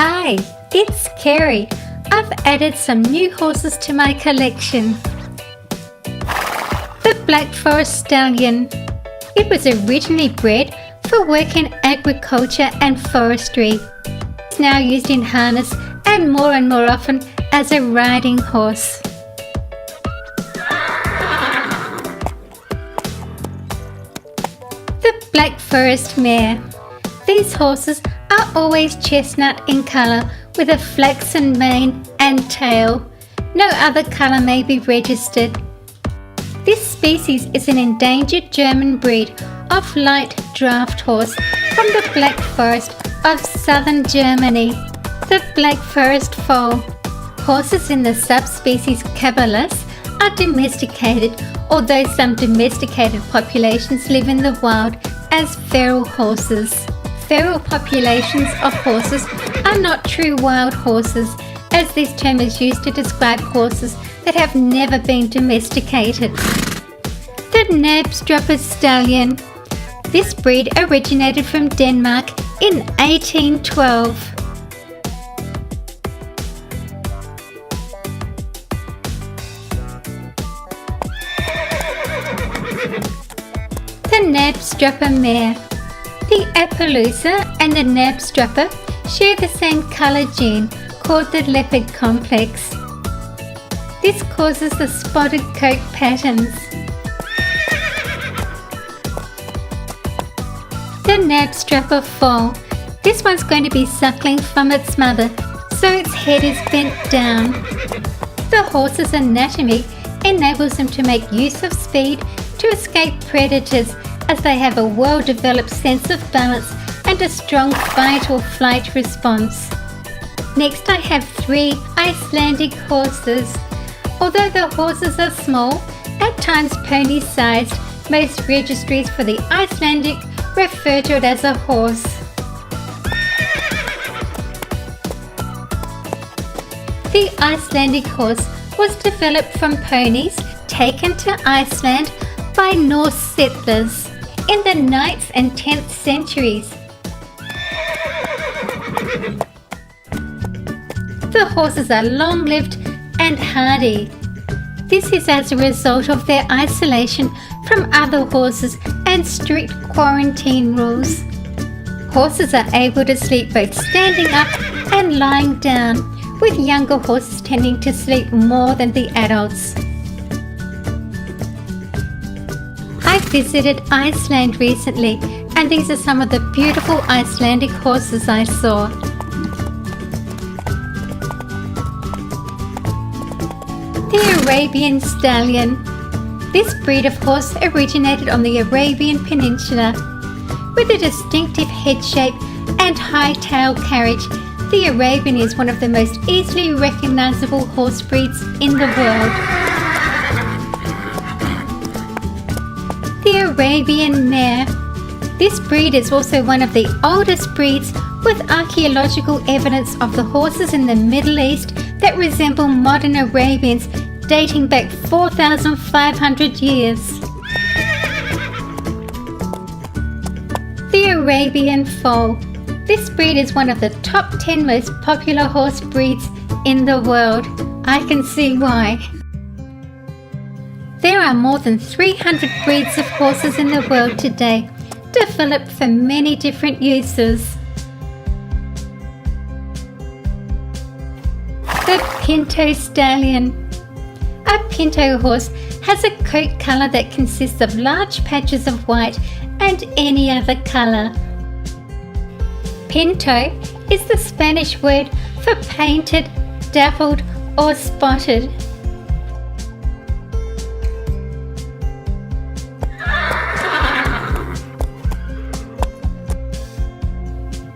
Hi, it's Kerry. I've added some new horses to my collection. The Black Forest Stallion. It was originally bred for work in agriculture and forestry. It's now used in harness and more often as a riding horse. The Black Forest Mare. These horses are always chestnut in colour with a flaxen mane and tail. No other colour may be registered. This species is an endangered German breed of light draft horse from the Black Forest of southern Germany. The Black Forest foal. Horses in the subspecies Cabras are domesticated, although some domesticated populations live in the wild as feral horses. Feral populations of horses are not true wild horses, as this term is used to describe horses that have never been domesticated. The Knabstrupper Stallion. This breed originated from Denmark in 1812. The Knabstrupper Mare. The Appaloosa and the Knabstrupper share the same colour gene called the leopard complex. This causes the spotted coat patterns. The Knabstrupper foal. This one's going to be suckling from its mother, so its head is bent down. The horse's anatomy enables them to make use of speed to escape predators, as they have a well-developed sense of balance and a strong fight or flight response. Next I have 3 Icelandic horses. Although the horses are small, at times pony-sized, most registries for the Icelandic refer to it as a horse. The Icelandic horse was developed from ponies taken to Iceland by Norse settlers in the 9th and 10th centuries. The horses are long-lived and hardy. This is as a result of their isolation from other horses and strict quarantine rules. Horses are able to sleep both standing up and lying down, with younger horses tending to sleep more than the adults. I visited Iceland recently, and these are some of the beautiful Icelandic horses I saw. The Arabian Stallion. This breed of horse originated on the Arabian Peninsula. With a distinctive head shape and high tail carriage, the Arabian is one of the most easily recognizable horse breeds in the world. The Arabian Mare. This breed is also one of the oldest breeds, with archaeological evidence of the horses in the Middle East that resemble modern Arabians dating back 4,500 years. The Arabian Foal. This breed is one of the top 10 most popular horse breeds in the world. I can see why. There are more than 300 breeds of horses in the world today, developed for many different uses. The Pinto Stallion. A pinto horse has a coat colour that consists of large patches of white and any other colour. Pinto is the Spanish word for painted, dappled or spotted.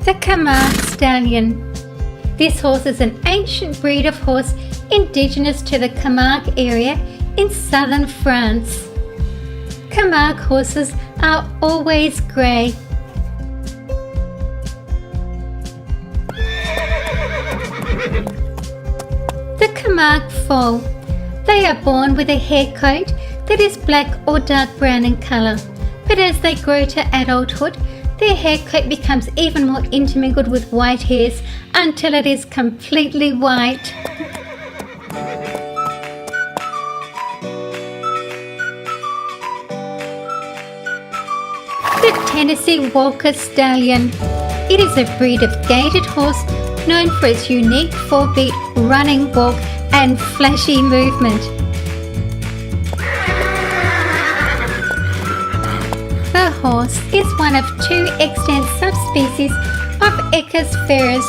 The Camargue Stallion. This horse is an ancient breed of horse indigenous to the Camargue area in southern France. Camargue horses are always grey. The Camargue foal. They are born with a hair coat that is black or dark brown in colour, but as they grow to adulthood, Their hair clip becomes even more intermingled with white hairs until it is completely white. The Tennessee Walker Stallion. It is a breed of gaited horse known for its unique 4-beat running walk and flashy movement. The horse is one of 2 extant subspecies of Equus ferus.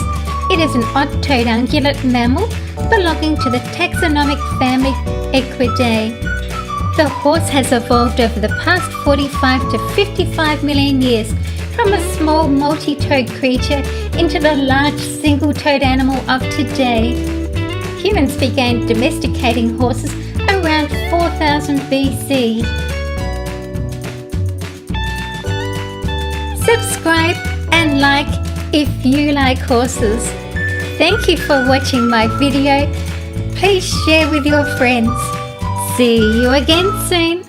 It is an odd-toed ungulate mammal belonging to the taxonomic family Equidae. The horse has evolved over the past 45 to 55 million years from a small multi-toed creature into the large single-toed animal of today. Humans began domesticating horses around 4000 BC. Subscribe and like if you like horses. Thank you for watching my video. Please share with your friends. See you again soon.